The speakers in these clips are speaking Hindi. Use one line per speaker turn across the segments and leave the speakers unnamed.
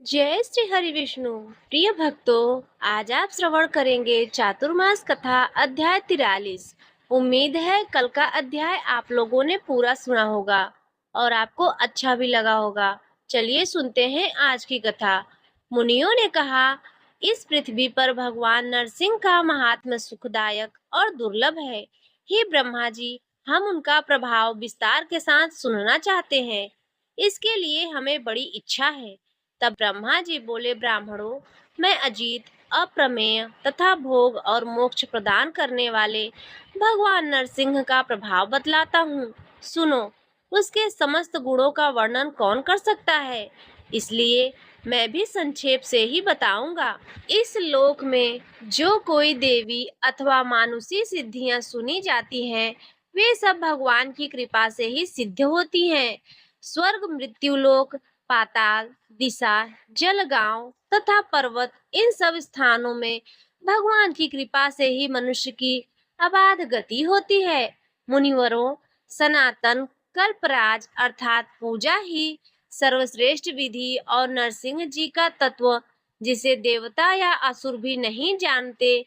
जय श्री हरि विष्णु। प्रिय भक्तों, आज आप श्रवण करेंगे चातुर्मास कथा अध्याय 43। उम्मीद है कल का अध्याय आप लोगों ने पूरा सुना होगा और आपको अच्छा भी लगा होगा। चलिए सुनते हैं आज की कथा। मुनियों ने कहा, इस पृथ्वी पर भगवान नरसिंह का महात्म्य सुखदायक और दुर्लभ है। हे ब्रह्मा जी, हम उनका प्रभाव विस्तार के साथ सुनना चाहते हैं। इसके लिए हमें बड़ी इच्छा है। तब ब्रह्मा जी बोले, ब्राह्मणों, मैं अजीत, अप्रमेय तथा भोग और मोक्ष प्रदान करने वाले भगवान नरसिंह का प्रभाव बतलाता हूँ। सुनो, उसके समस्त गुणों का वर्णन कौन कर सकता है, इसलिए मैं भी संक्षेप से ही बताऊंगा। इस लोक में जो कोई देवी अथवा मानुषी सिद्धियां सुनी जाती हैं, वे सब भगवान की कृपा से ही सिद्ध होती हैं। स्वर्ग, मृत्युलोक, पाताल, दिशा, जलगांव तथा पर्वत, इन सब स्थानों में भगवान की कृपा से ही मनुष्य की अबाध गति होती है। मुनिवरों, सनातन कल्पराज अर्थात पूजा ही सर्वश्रेष्ठ विधि और नरसिंह जी का तत्व, जिसे देवता या असुर भी नहीं जानते,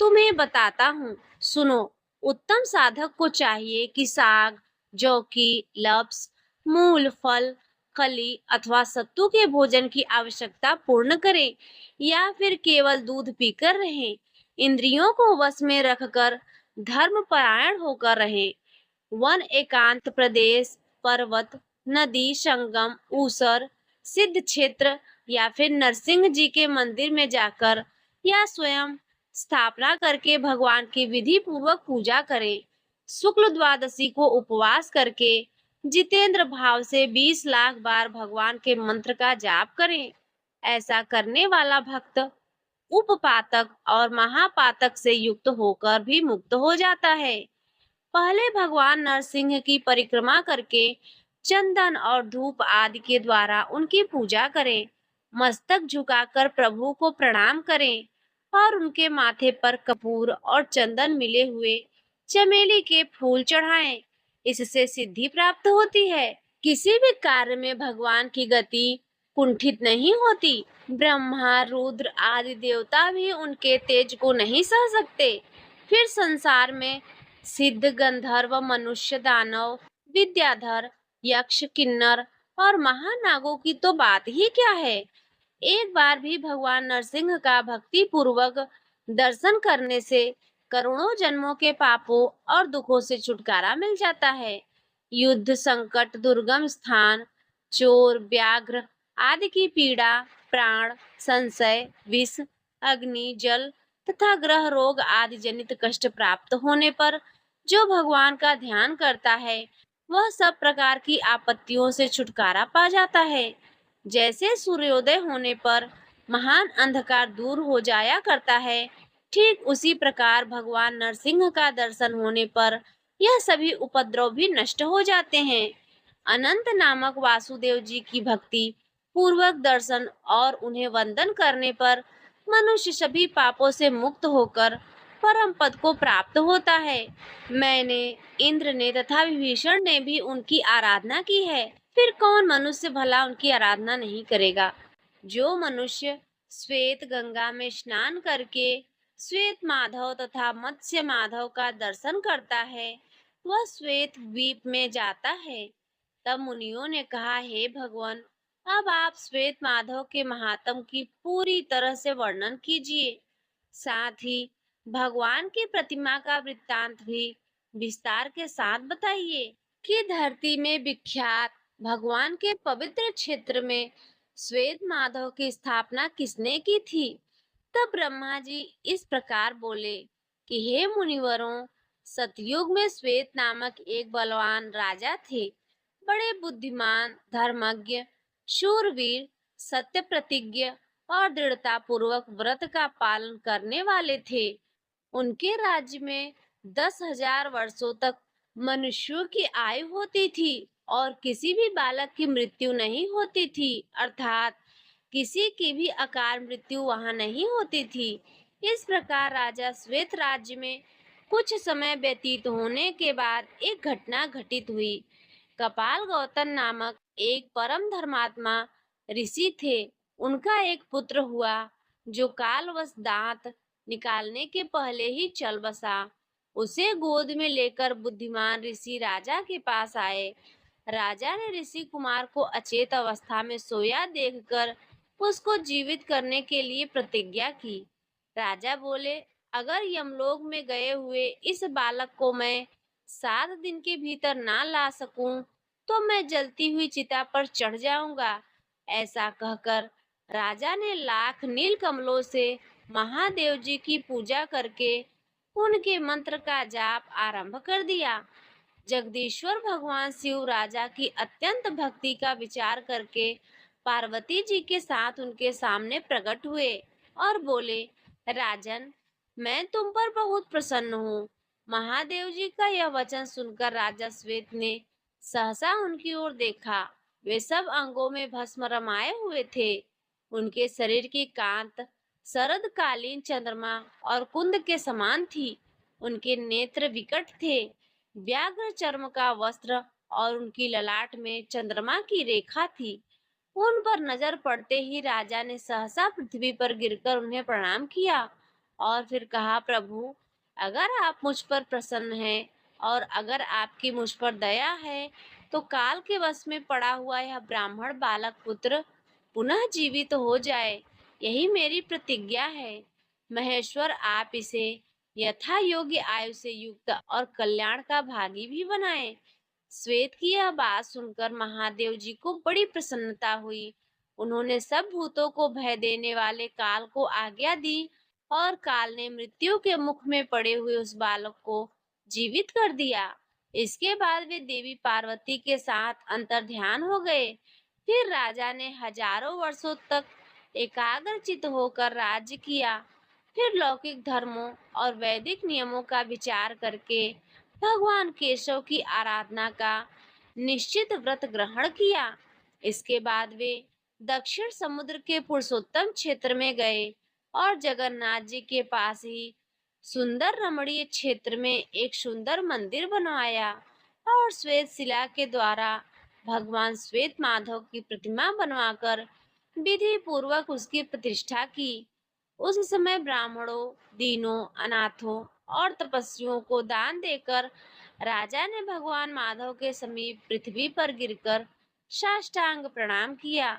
तुम्हें बताता हूँ। सुनो, उत्तम साधक को चाहिए कि साग, जौ की लप्स, मूल, फल, खली अथवा सत्तू के भोजन की आवश्यकता पूर्ण करें या फिर केवल दूध पीकर रहें। इंद्रियों को वश में रखकर धर्मपरायण होकर रहें। वन, एकांत प्रदेश, पर्वत, नदी, संगम, ऊसर, सिद्ध क्षेत्र या फिर नरसिंह जी के मंदिर में जाकर या स्वयं स्थापना करके भगवान की विधि पूर्वक पूजा करें। शुक्ल द्वादशी को उपवास करके जितेंद्र भाव से 20 लाख बार भगवान के मंत्र का जाप करें। ऐसा करने वाला भक्त उपपातक और महापातक से युक्त होकर भी मुक्त हो जाता है। पहले भगवान नरसिंह की परिक्रमा करके चंदन और धूप आदि के द्वारा उनकी पूजा करें। मस्तक झुकाकर प्रभु को प्रणाम करें और उनके माथे पर कपूर और चंदन मिले हुए चमेली के फूल चढ़ाएं। इससे सिद्धि प्राप्त होती है। किसी भी कार्य में भगवान की गति कुंठित नहीं होती। ब्रह्मा, रुद्र आदि देवता भी उनके तेज को नहीं सह सकते। फिर संसार में सिद्ध, गंधर्व, मनुष्य, दानव, विद्याधर, यक्ष, किन्नर और महानागों की तो बात ही क्या है। एक बार भी भगवान नरसिंह का भक्ति पूर्वक दर्शन करने से करोड़ों जन्मों के पापों और दुखों से छुटकारा मिल जाता है। युद्ध, संकट, दुर्गम स्थान, चोर, व्याघ्र आदि की पीड़ा, प्राण, संशय, विष, अग्नि, जल तथा ग्रह रोग आदि जनित कष्ट प्राप्त होने पर जो भगवान का ध्यान करता है, वह सब प्रकार की आपत्तियों से छुटकारा पा जाता है। जैसे सूर्योदय होने पर महान अंधकार दूर हो जाया करता है, ठीक उसी प्रकार भगवान नरसिंह का दर्शन होने पर यह सभी उपद्रव भी नष्ट हो जाते हैं। अनंत नामक वासुदेव जी की भक्ति पूर्वक दर्शन और उन्हें वंदन करने पर मनुष्य सभी पापों से मुक्त होकर परम पद को प्राप्त होता है। मैंने, इंद्र ने तथा विभीषण ने भी उनकी आराधना की है। फिर कौन मनुष्य भला उनकी आराधना नहीं करेगा। जो मनुष्य श्वेत गंगा में स्नान करके श्वेत माधव तथा मत्स्य माधव का दर्शन करता है, वह श्वेत द्वीप में जाता है। तब मुनियों ने कहा, हे भगवान, अब आप श्वेत माधव के महात्म की पूरी तरह से वर्णन कीजिए। साथ ही भगवान की प्रतिमा का वृत्तांत भी विस्तार के साथ बताइए कि धरती में विख्यात भगवान के पवित्र क्षेत्र में श्वेत माधव की स्थापना किसने की थी। तब ब्रह्मा जी इस प्रकार बोले कि हे मुनिवरों, सतयुग में श्वेत नामक एक बलवान राजा थे। बड़े बुद्धिमान, धर्मज्ञ, शूरवीर, सत्य प्रतिज्ञ और दृढ़ता पूर्वक व्रत का पालन करने वाले थे। उनके राज्य में 10,000 वर्षों तक मनुष्यों की आयु होती थी और किसी भी बालक की मृत्यु नहीं होती थी, अर्थात किसी की भी अकाल मृत्यु वहां नहीं होती थी। इस प्रकार राजा श्वेत राज्य में कुछ समय व्यतीत होने के बाद एक घटना घटित हुई। कपाल गौतम नामक एक परम धर्मात्मा ऋषि थे। उनका एक पुत्र हुआ जो कालवश दांत निकालने के पहले ही चल बसा। उसे गोद में लेकर बुद्धिमान ऋषि राजा के पास आए। राजा ने ऋषि कुमार को अचेत अवस्था में सोया देखकर उसको जीवित करने के लिए प्रतिज्ञा की। राजा बोले, अगर यमलोक में गए हुए इस बालक को मैं 7 दिन के भीतर ना ला सकूं, तो मैं जलती हुई चिता पर चढ़ जाऊंगा। ऐसा कहकर राजा ने लाख नील कमलों से महादेव जी की पूजा करके उनके मंत्र का जाप आरंभ कर दिया। जगदीश्वर भगवान शिव राजा की अत्यंत भक्ति का विचार करके पार्वती जी के साथ उनके सामने प्रकट हुए और बोले, राजन, मैं तुम पर बहुत प्रसन्न हूँ। महादेव जी का यह वचन सुनकर राजा श्वेत ने सहसा उनकी ओर देखा। वे सब अंगों में भस्म रमाए हुए थे। उनके शरीर की कांत शरदकालीन चंद्रमा और कुंद के समान थी। उनके नेत्र विकट थे। व्याघ्र चर्म का वस्त्र और उनकी ललाट में चंद्रमा की रेखा थी। उन पर नजर पड़ते ही राजा ने सहसा पृथ्वी पर गिरकर उन्हें प्रणाम किया और फिर कहा, प्रभु, अगर आप मुझ पर प्रसन्न हैं और अगर आपकी मुझ पर दया है, तो काल के वश में पड़ा हुआ यह ब्राह्मण बालक पुत्र पुनः जीवित हो जाए, यही मेरी प्रतिज्ञा है। महेश्वर, आप इसे यथा योग्य आयु से युक्त और कल्याण का भागी भी बनाए। श्वेत की यह बात सुनकर महादेव जी को बड़ी प्रसन्नता हुई। उन्होंने सब भूतों को भय देने वाले काल को आज्ञा दी और काल ने मृत्यु के मुख में पड़े हुए उस बालक को जीवित कर दिया। इसके बाद वे देवी पार्वती के साथ अंतर्ध्यान हो गए। फिर राजा ने हजारों वर्षों तक एकाग्रचित होकर राज्य किया। फिर लौकिक धर्मों और वैदिक नियमों का विचार करके भगवान केशव की आराधना का निश्चित व्रत ग्रहण किया। इसके बाद वे दक्षिण समुद्र के पुरुषोत्तम क्षेत्र में गए और जगन्नाथ जी के पास ही सुंदर रमणीय क्षेत्र में एक सुंदर मंदिर बनवाया और श्वेत शिला के द्वारा भगवान श्वेत माधव की प्रतिमा बनवाकर विधि पूर्वक उसकी प्रतिष्ठा की। उस समय ब्राह्मणों, दीनों, अनाथों और तपस्वियों को दान देकर राजा ने भगवान माधव के समीप पृथ्वी पर गिरकर साष्टांग प्रणाम किया।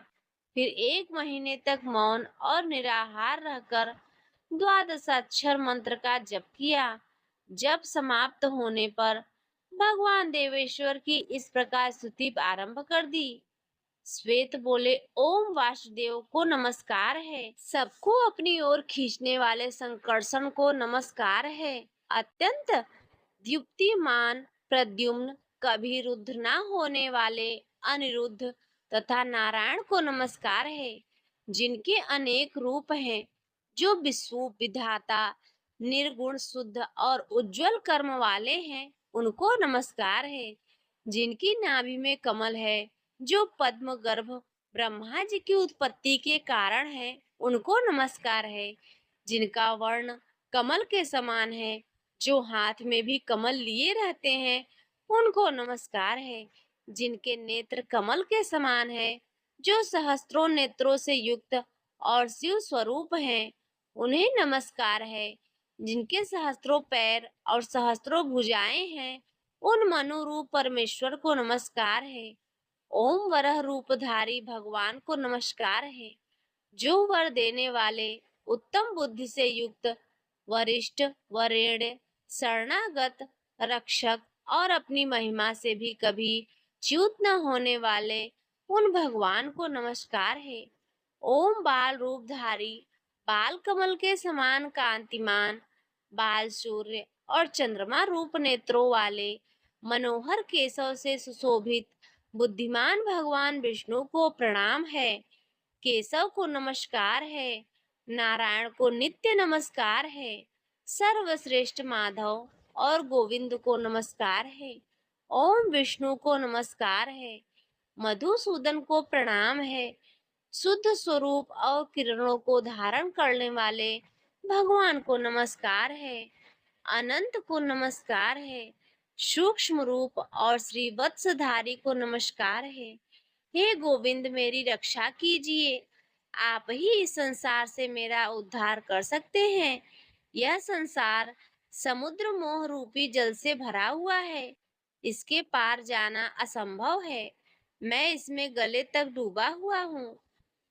फिर 1 महीने तक मौन और निराहार रहकर द्वादशाक्षर मंत्र का जप किया। जप समाप्त होने पर भगवान देवेश्वर की इस प्रकार स्तुति आरंभ कर दी। श्वेत बोले, ओम वासुदेव को नमस्कार है। सबको अपनी ओर खींचने वाले संकर्षण को नमस्कार है। अत्यंत द्युतिमान प्रद्युम्न, कभी रुद्ध न होने वाले अनिरुद्ध तथा नारायण को नमस्कार है। जिनके अनेक रूप हैं, जो विश्व विधाता, निर्गुण, शुद्ध और उज्जवल कर्म वाले हैं, उनको नमस्कार है। जिनकी नाभि में कमल है, जो पद्म गर्भ ब्रह्मा जी की उत्पत्ति के कारण है, उनको नमस्कार है। जिनका वर्ण कमल के समान है, जो हाथ में भी कमल लिए रहते हैं, उनको नमस्कार है। जिनके नेत्र कमल के समान है, जो सहस्त्रों नेत्रों से युक्त और शिव स्वरूप हैं, उन्हें नमस्कार है। जिनके सहस्त्रों पैर और सहस्त्रों भुजाएं हैं, उन मनुरूप परमेश्वर को नमस्कार है। ओम वरह रूपधारी भगवान को नमस्कार है। जो वर देने वाले, उत्तम बुद्धि से युक्त, वरिष्ठ, वरेण्य, शरणागत, रक्षक और अपनी महिमा से भी कभी च्युत न होने वाले, उन भगवान को नमस्कार है। ओम बाल रूपधारी, बाल कमल के समान कांतिमान, बाल सूर्य और चंद्रमा रूप नेत्रों वाले, मनोहर केशव से सुशोभित बुद्धिमान भगवान विष्णु को प्रणाम है। केशव को नमस्कार है। नारायण को नित्य नमस्कार है। सर्वश्रेष्ठ माधव और गोविंद को नमस्कार है। ओम विष्णु को नमस्कार है। मधुसूदन को प्रणाम है। शुद्ध स्वरूप और किरणों को धारण करने वाले भगवान को नमस्कार है। अनंत को नमस्कार है। सूक्ष्म रूप और श्री वत्सधारी को नमस्कार है। हे गोविंद, मेरी रक्षा कीजिए। आप ही इस संसार से मेरा उद्धार कर सकते हैं। यह संसार समुद्र मोह रूपी जल से भरा हुआ है। इसके पार जाना असंभव है। मैं इसमें गले तक डूबा हुआ हूँ।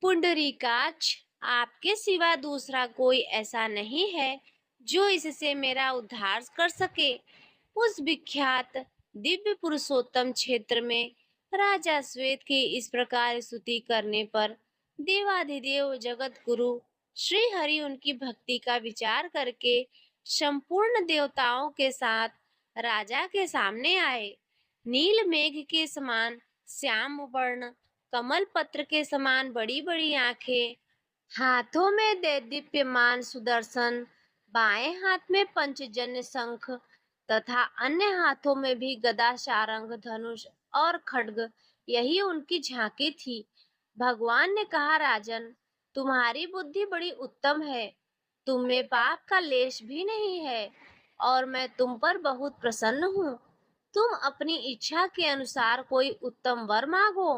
पुंडरीकाक्ष, आपके सिवा दूसरा कोई ऐसा नहीं है जो इससे मेरा उद्धार कर सके। उस विख्यात दिव्य पुरुषोत्तम क्षेत्र में राजा श्वेत की इस प्रकार स्तुति करने पर देवाधिदेव जगत गुरु श्री हरि उनकी भक्ति का विचार करके संपूर्ण देवताओं के साथ राजा के सामने आए। नील मेघ के समान श्याम वर्ण, कमल पत्र के समान बड़ी बड़ी आंखें, हाथों में दैदीप्यमान सुदर्शन, बाएं हाथ में पंचजन्य शंख तथा अन्य हाथों में भी गदा, सारंग, धनुष और खड्ग, यही उनकी झांकी थी। भगवान ने कहा, राजन, तुम्हारी बुद्धि बड़ी उत्तम है। तुम में पाप का लेश भी नहीं है और मैं तुम पर बहुत प्रसन्न हूँ। तुम अपनी इच्छा के अनुसार कोई उत्तम वर मांगो।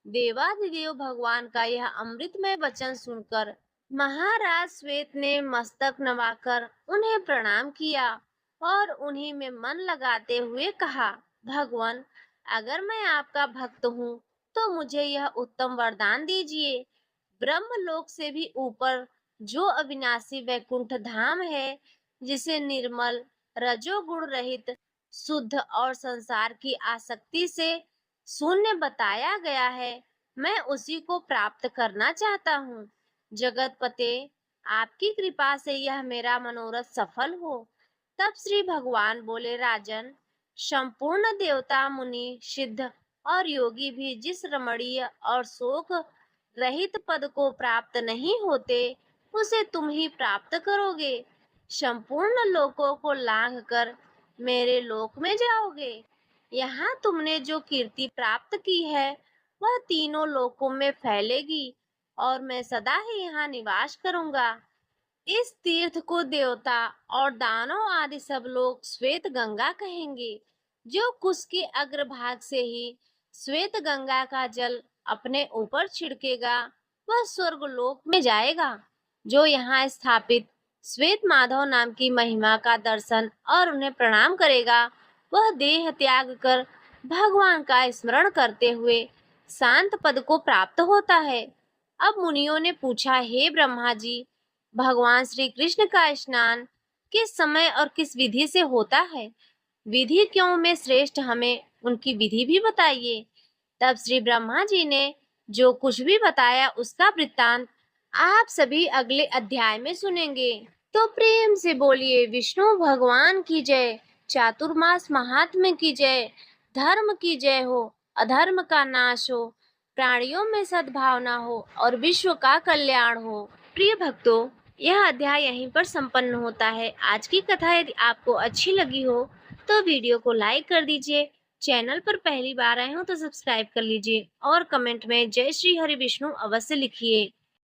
देवाधिदेव भगवान का यह अमृतमय वचन सुनकर महाराज श्वेत ने मस्तक नवाकर उन्हें प्रणाम किया और उन्हीं में मन लगाते हुए कहा, भगवान, अगर मैं आपका भक्त हूँ तो मुझे यह उत्तम वरदान दीजिए। ब्रह्मलोक से भी ऊपर जो अविनाशी वैकुंठ धाम है, जिसे निर्मल, रजोगुण रहित, शुद्ध और संसार की आसक्ति से शून्य बताया गया है, मैं उसी को प्राप्त करना चाहता हूँ। जगतपते, आपकी कृपा से यह मेरा मनोरथ सफल हो। तब श्री भगवान बोले, राजन, संपूर्ण देवता, मुनि, सिद्ध और योगी भी जिस रमणीय और शोक रहित पद को प्राप्त नहीं होते, उसे तुम ही प्राप्त करोगे। संपूर्ण लोकों को लांघ कर मेरे लोक में जाओगे। यहाँ तुमने जो कीर्ति प्राप्त की है वह तीनों लोकों में फैलेगी और मैं सदा ही यहाँ निवास करूंगा। इस तीर्थ को देवता और दानव आदि सब लोग श्वेत गंगा कहेंगे। जो कुश के अग्रभाग से ही श्वेत गंगा का जल अपने ऊपर छिड़केगा वह स्वर्ग लोक में जाएगा। जो यहाँ स्थापित श्वेत माधव नाम की महिमा का दर्शन और उन्हें प्रणाम करेगा वह देह त्याग कर भगवान का स्मरण करते हुए शांत पद को प्राप्त होता है। अब मुनियों ने पूछा, हे ब्रह्मा जी, भगवान श्री कृष्ण का स्नान किस समय और किस विधि से होता है? विधि क्यों में श्रेष्ठ, हमें उनकी विधि भी बताइए। तब श्री ब्रह्मा जी ने जो कुछ भी बताया उसका वृत्तांत आप सभी अगले अध्याय में सुनेंगे। तो प्रेम से बोलिए विष्णु भगवान की जय, चातुर्मास महात्म्य की जय, धर्म की जय हो, अधर्म का नाश हो, प्राणियों में सद्भावना हो और विश्व का कल्याण हो। प्रिय भक्तों, यह अध्याय यहीं पर संपन्न होता है। आज की कथा यदि आपको अच्छी लगी हो तो वीडियो को लाइक कर दीजिए। चैनल पर पहली बार आए हो तो सब्सक्राइब कर लीजिए और कमेंट में जय श्री हरि विष्णु अवश्य लिखिए।